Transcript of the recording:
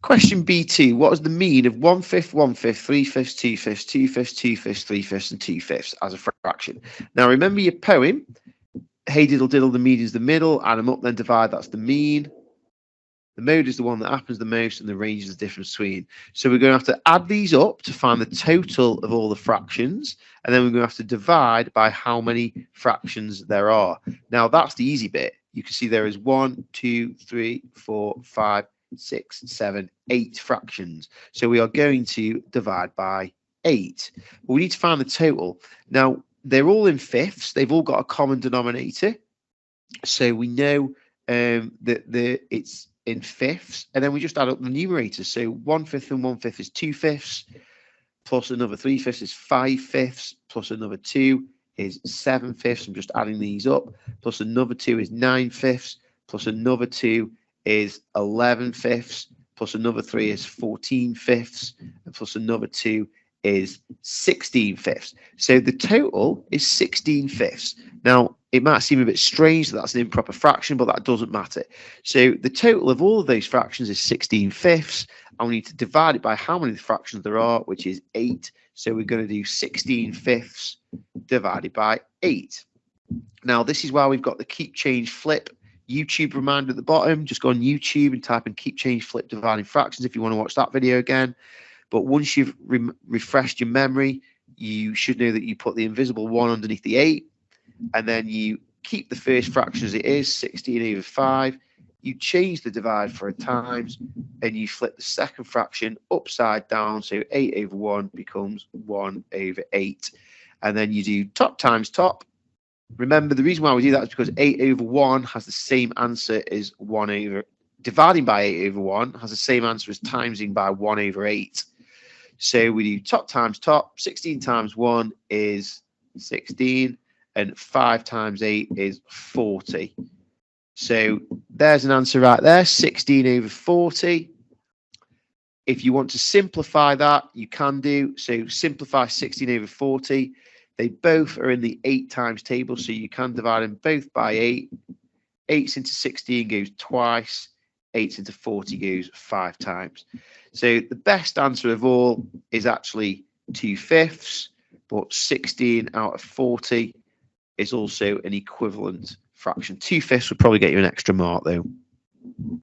Question B2. What is the mean of 1/5, 1/5, 3/5, 2/5, 2/5, 2/5, 3/5, and 2/5 as a fraction? Now remember your poem. Hey diddle diddle, the median is the middle. Add them up, then divide. That's the mean. The mode is the one that happens the most, and the range is the difference between. So we're going to have to add these up to find the total of all the fractions, and then we're going to have to divide by how many fractions there are. Now that's the easy bit. You can see there is 1, 2, 3, 4, 5, 6, 7, 8 fractions. So we are going to divide by 8. But we need to find the total. Now they're all in fifths. They've all got a common denominator. So we know that it's in fifths, and then we just add up the numerators. So 1/5 and 1/5 is 2/5, plus another 3/5 is 5/5, plus another 2 is 7/5. I'm just adding these up. Plus another 2 is 9/5, plus another 2 is 11/5, plus another 3 is 14/5, and plus another 2 is 16/5. So the total is 16/5. Now, it might seem a bit strange that that's an improper fraction, but that doesn't matter. So the total of all of those fractions is 16/5, and we need to divide it by how many fractions there are, which is 8. So we're going to do 16/5 divided by 8. Now, this is why we've got the keep, change, flip YouTube reminder at the bottom. Just go on YouTube and type in keep, change, flip dividing fractions if you want to watch that video again. But once you've refreshed your memory, you should know that you put the invisible 1 underneath the 8, and then you keep the first fraction as it is, 16/5. You change the divide for a times, and you flip the second fraction upside down, so 8/1 becomes 1/8. And then you do top times top. Remember, the reason why we do that is because 8/1 has the same answer as dividing by 8/1 has the same answer as timesing by 1/8. So we do top times top. 16 times 1 is 16, and 5 times 8 is 40. So there's an answer right there, 16/40. If you want to simplify that, you can do. So simplify 16/40. They both are in the 8 times table, so you can divide them both by 8. 8 into 16 goes twice. 8 into 40 goes 5 times. So the best answer of all is actually 2/5, but 16/40 is also an equivalent fraction. 2/5 would probably get you an extra mark though.